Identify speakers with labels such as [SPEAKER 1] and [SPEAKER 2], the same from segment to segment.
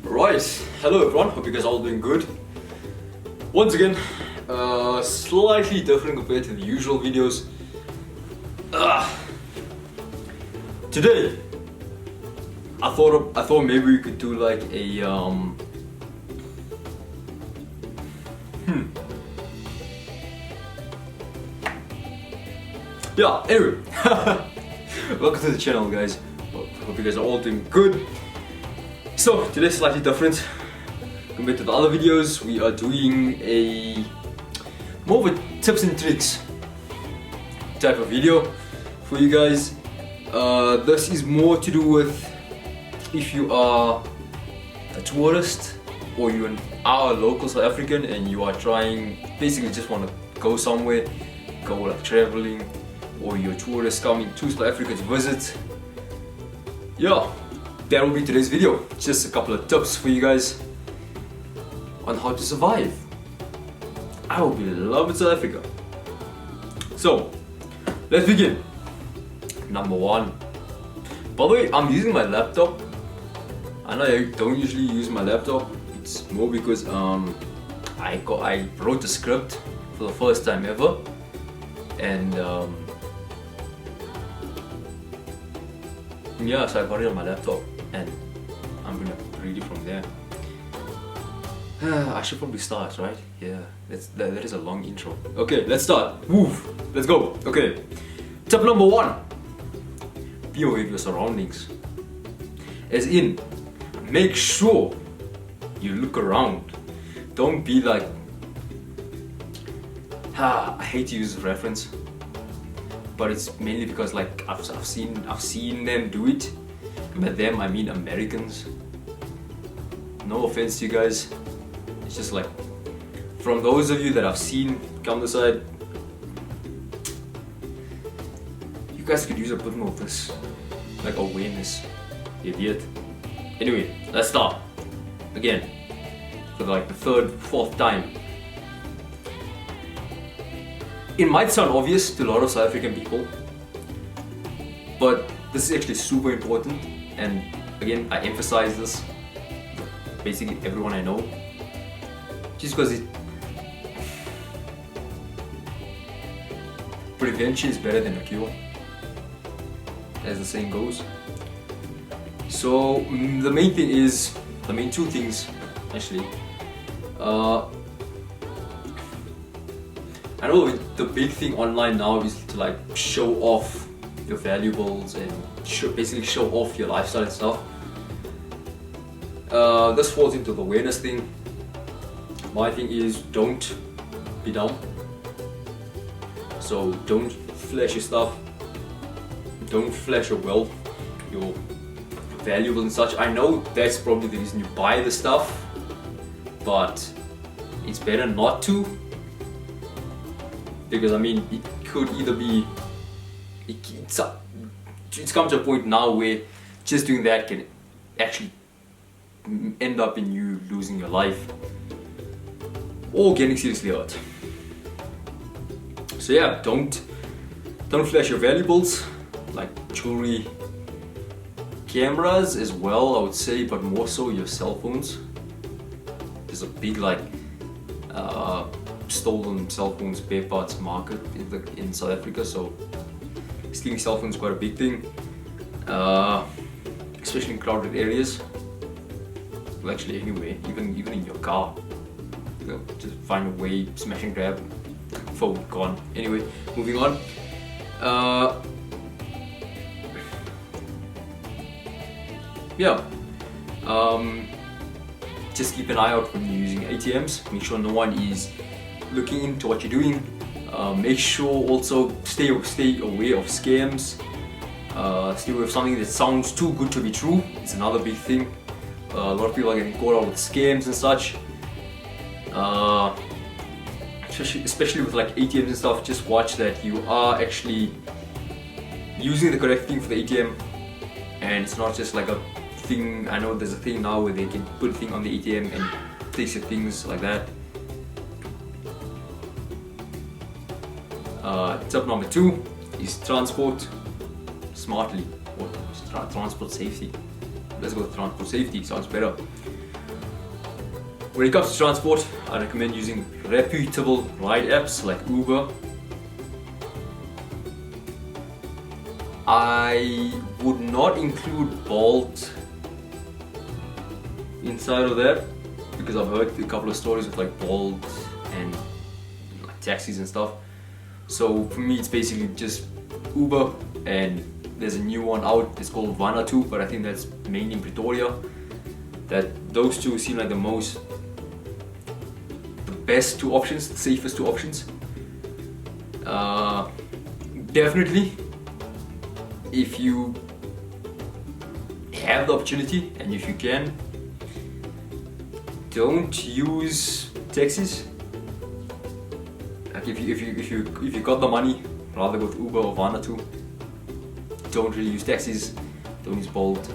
[SPEAKER 1] Right, hello everyone, hope you guys are all doing good. Once again, slightly different compared to the usual videos. Today, I thought maybe we could do like a yeah, anyway. Welcome to the channel, guys. Hope you guys are all doing good. So today's slightly different compared to the other videos. We are doing a more of a tips and tricks type of video for you guys. This is more to do with if you are a tourist or you're our local South African and you are trying, basically just want to go somewhere, go like traveling, or you're a tourist coming to South Africa to visit. Yeah, that will be today's video. Just a couple of tips for you guys on how to survive. I hope you love South Africa. So, let's begin. Number one. By the way, I'm using my laptop. I know I don't usually use my laptop. It's more because I wrote a script for the first time ever, and yeah, so I got it on my laptop and I'm gonna read it from there. I should probably start, right? Yeah, that is a long intro. Okay, let's start. Woof, let's go. Okay, tip number one: be aware of your surroundings. As in, make sure you look around. Don't be like, I hate to use this reference, but it's mainly because like I've seen them do it. By them I mean Americans. No offense to you guys. It's just like, from those of you that I've seen come the side, you guys could use a bit more of this, like, awareness. Idiot. Anyway, let's start again for like the third, fourth time. It might sound obvious to a lot of South African people, but this is actually super important, and again, I emphasize this with basically everyone I know, just because prevention is better than a cure, as the saying goes. So the main two things actually. I know the big thing online now is to like show off your valuables and basically show off your lifestyle and stuff. This falls into the awareness thing. My thing is, don't be dumb. So don't flash your stuff. Don't flash your wealth, your valuables and such. I know that's probably the reason you buy the stuff, but it's better not to. Because I mean, it could either be, it's come to a point now where just doing that can actually end up in you losing your life or getting seriously hurt. So yeah, don't flash your valuables, like jewelry, cameras as well, I would say, but more so your cell phones. There's a big like stolen cell phone spare parts market in South Africa, so stealing cell phones is quite a big thing, especially in crowded areas. Well, actually anyway, even in your car, just find a way, smash and grab, phone gone. Anyway, moving on. Just keep an eye out when you're using ATMs. Make sure no one is looking into what you're doing. Make sure also stay aware of scams. Stay aware of something that sounds too good to be true. It's another big thing. A lot of people are getting caught out with scams and such. Especially with like ATMs and stuff. Just watch that you are actually using the correct thing for the ATM, and it's not just like a thing. I know there's a thing now where they can put a thing on the ATM and takes your things like that. Tip number two is transport smartly, or transport safety. Let's go with transport safety, sounds better. When it comes to transport, I recommend using reputable ride apps like Uber. I would not include Bolt inside of that because I've heard a couple of stories with like Bolt and like taxis and stuff. So for me, it's basically just Uber, and there's a new one out. It's called Vanatu, but I think that's mainly in Pretoria. Those two seem like the best two options, the safest two options. Definitely, if you have the opportunity and if you can, don't use taxis. Like if you got the money, rather go with Uber or Vanatu. Don't really use taxis. Don't use Bolt.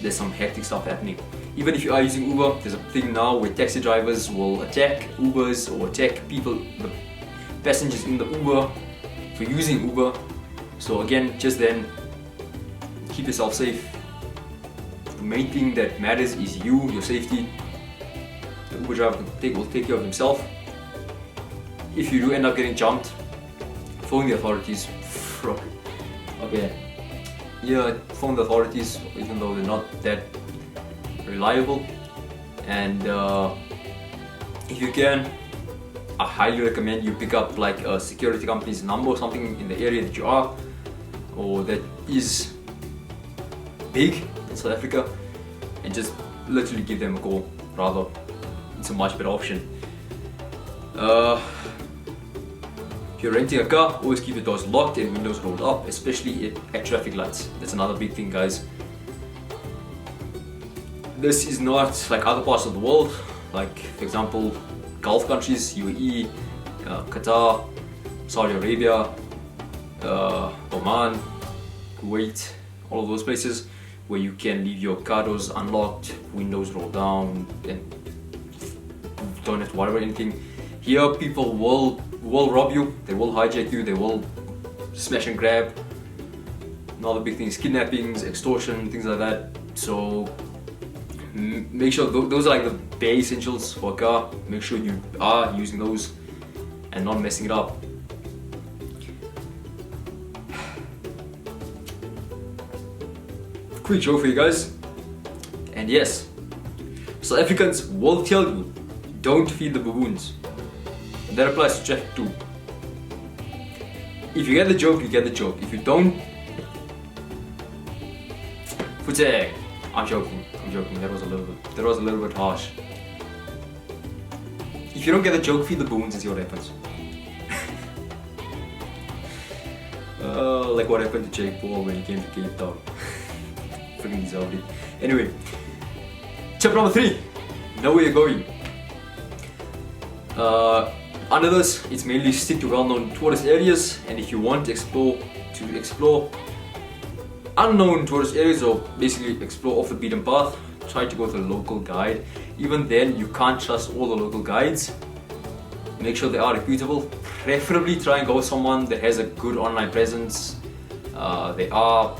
[SPEAKER 1] There's some hectic stuff happening. Even if you are using Uber, there's a thing now where taxi drivers will attack Ubers or attack people, the passengers in the Uber, for using Uber. So again, just then, keep yourself safe. The main thing that matters is you, your safety. The Uber driver will take care of himself. If you do end up getting jumped, phone the authorities. Okay, yeah, phone the authorities, even though they're not that reliable. And if you can, I highly recommend you pick up like a security company's number or something in the area that you are, or that is big in South Africa, and just literally give them a call. Rather, it's a much better option. If you're renting a car, always keep the doors locked and windows rolled up, especially at traffic lights. That's another big thing, guys. This is not like other parts of the world, like for example Gulf countries, UAE, Qatar, Saudi Arabia, Oman, Kuwait, all of those places where you can leave your car doors unlocked, windows rolled down, and don't have to worry about anything. Here people will rob you, they will hijack you, they will smash and grab. Another big thing is kidnappings, extortion, things like that. So make sure those are like the bare essentials for a car. Make sure you are using those and not messing it up. Quick joke for you guys. And yes, South Africans will tell you, don't feed the baboons. That applies to traffic too. If you get the joke, you get the joke. If you don't, Futeg. I'm joking. That was a little bit harsh. If you don't get the joke, feed the baboons and see what happens. Like what happened to Jake Paul when he came to Cape Town. Freaking deserved it. Anyway, tip number 3. Know where you're going. Under this, it's mainly stick to well-known tourist areas, and if you want to explore unknown tourist areas, or basically explore off the beaten path, try to go with a local guide. Even then, you can't trust all the local guides. Make sure they are reputable. Preferably try and go with someone that has a good online presence. They are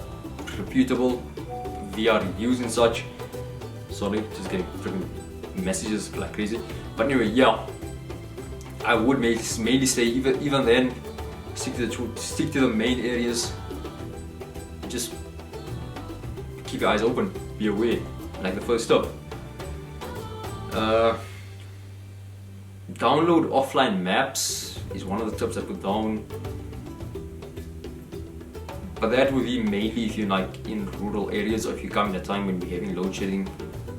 [SPEAKER 1] reputable via reviews and such. Sorry, just getting freaking messages like crazy. But anyway, yeah, I would mainly say even then, stick to the main areas. Just keep your eyes open, be aware, like the first step. Download offline maps is one of the tips I put down. But that would be mainly if you're like in rural areas, or if you come in a time when we're having load shedding.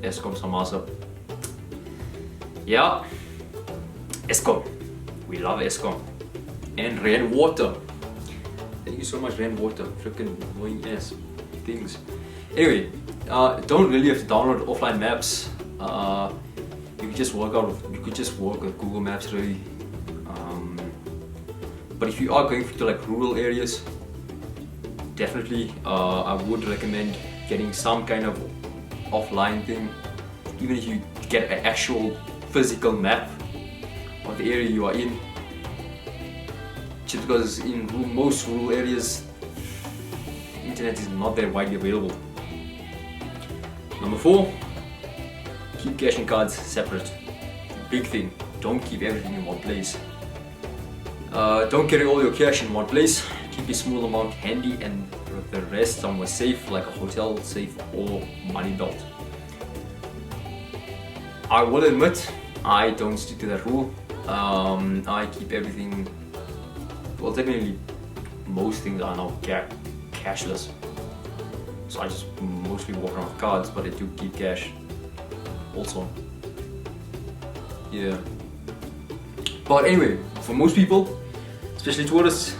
[SPEAKER 1] Eskom Samasa. Yeah, Eskom. We love Eskom. And rain water. Thank you so much, rain water. Freaking annoying ass things. Anyway, don't really have to download offline maps. You could just work with Google Maps really. But if you are going to like rural areas, definitely I would recommend getting some kind of offline thing. Even if you get an actual physical map of the area you are in, just because in most rural areas the internet is not that widely available. Number 4, keep cash and cards separate. big thing. Don't keep everything in one place. Don't carry all your cash in one place. Keep a small amount handy and the rest somewhere safe, like a hotel safe or money belt. I will admit, I don't stick to that rule. I keep everything, well, technically most things are now cashless, so I just mostly walk around with cards, but I do keep cash also. Yeah. But anyway, for most people, especially tourists,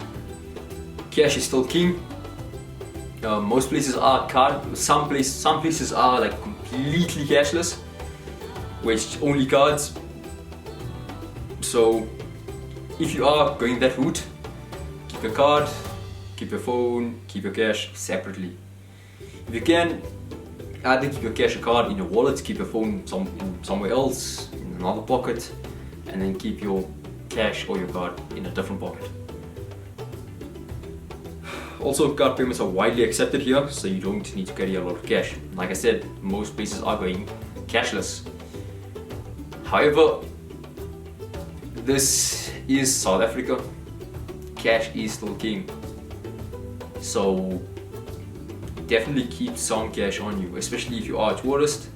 [SPEAKER 1] cash is still king. Most places are card. Some places are like completely cashless, where it's only cards. So if you are going that route, keep your card, keep your phone, keep your cash separately. If you can, either keep your cash or card in your wallet, keep your phone somewhere else in another pocket, and then keep your cash or your card in a different pocket. Also, card payments are widely accepted here, so you don't need to carry a lot of cash. Like I said, most places are going cashless. However, this is South Africa. Cash is still king. So definitely keep some cash on you, especially if you are a tourist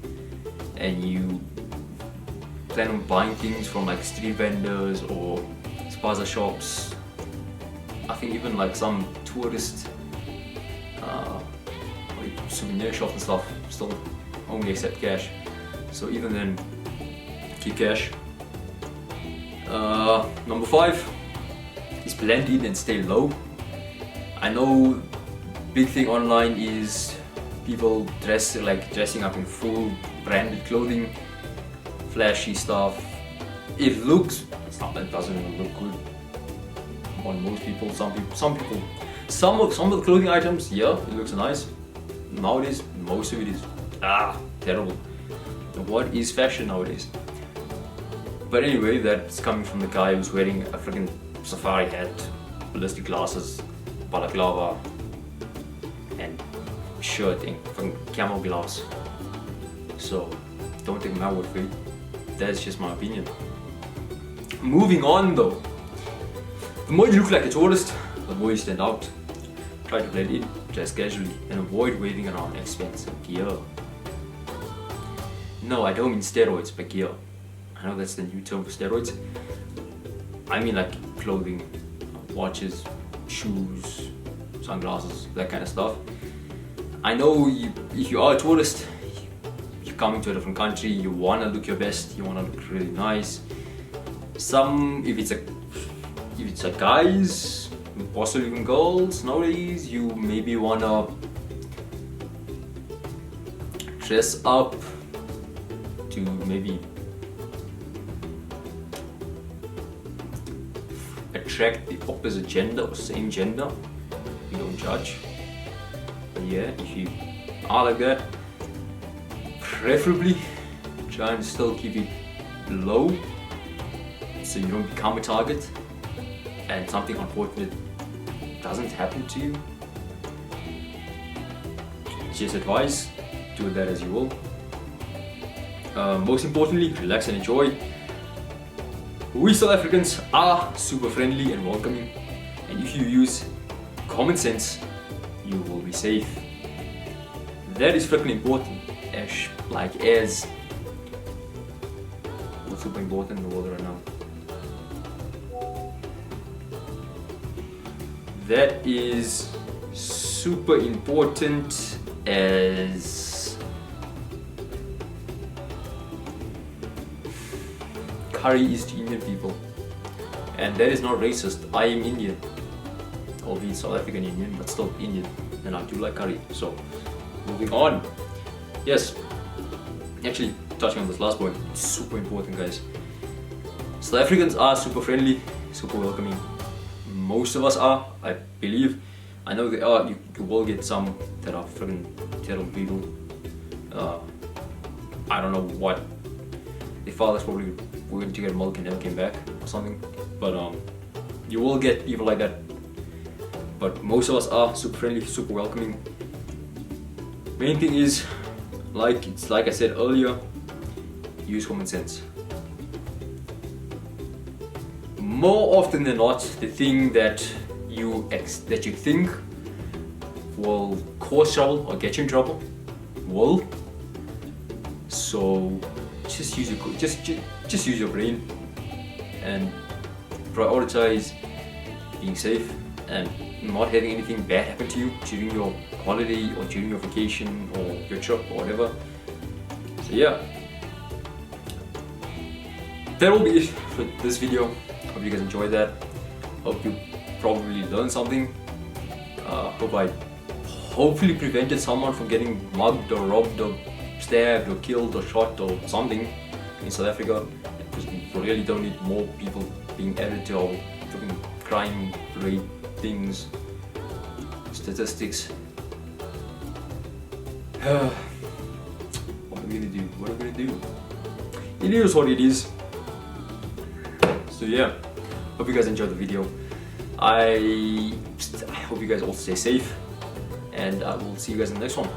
[SPEAKER 1] and you plan on buying things from like street vendors or spaza shops. I think even like some tourist like souvenir shops and stuff still only accept cash. So even then, keep cash. Number 5 is blend in and stay low. I know big thing online is people dressing up in full branded clothing, flashy stuff. It looks, it's not that it doesn't even look good on most people. Some of the clothing items, yeah, it looks nice. Nowadays, most of it is terrible. What is fashion nowadays? But anyway, that's coming from the guy who's wearing a freaking safari hat, ballistic glasses, balaclava, and shirt and fucking camo gloves. So don't take my word for it. That's just my opinion. Moving on though. The more you look like a tourist, the more you stand out. Try to blend in, dress casually, and avoid waving around expensive gear. No, I don't mean steroids, but gear. I know that's the new term for steroids. I mean like clothing, watches, shoes, sunglasses, that kind of stuff. I know if you are a tourist, you're coming to a different country, you want to look your best, you want to look really nice. If it's a guys, possibly even girls nowadays, you maybe want to dress up to maybe attract the opposite gender or same gender. We don't judge. But yeah, if you are like that, preferably try and still keep it low so you don't become a target and something unfortunate doesn't happen to you. Just advice, do that as you will. Most importantly, relax and enjoy. We South Africans are super friendly and welcoming, and if you use common sense, you will be safe. That is freaking important, as what's super important in the world right now. That is super important as curry is to Indian people, and that is not racist. I am Indian, albeit South African Indian, but still Indian, and I do like curry. So moving on. Yes, actually touching on this last point, it's super important, guys. South Africans are super friendly, super welcoming. Most of us are, I believe. I know they are. You will get some that are freaking terrible people. I don't know what. Their fathers probably went to get milk and never came back or something. But you will get people like that. But most of us are super friendly, super welcoming. Main thing is, like I said earlier, use common sense. more often than not, the thing that you think will cause trouble or get you in trouble will. So just use your brain and prioritize being safe and not having anything bad happen to you during your holiday or during your vacation or your trip or whatever. So yeah, that will be it for this video. Hope you guys enjoyed that. Hope you probably learned something. Hope I hopefully prevented someone from getting mugged or robbed or stabbed or killed or shot or something in South Africa, because we really don't need more people being added to our fucking crime rate things, statistics. What are we gonna do? It is what it is. So yeah, hope you guys enjoyed the video. I hope you guys all stay safe, and I will see you guys in the next one.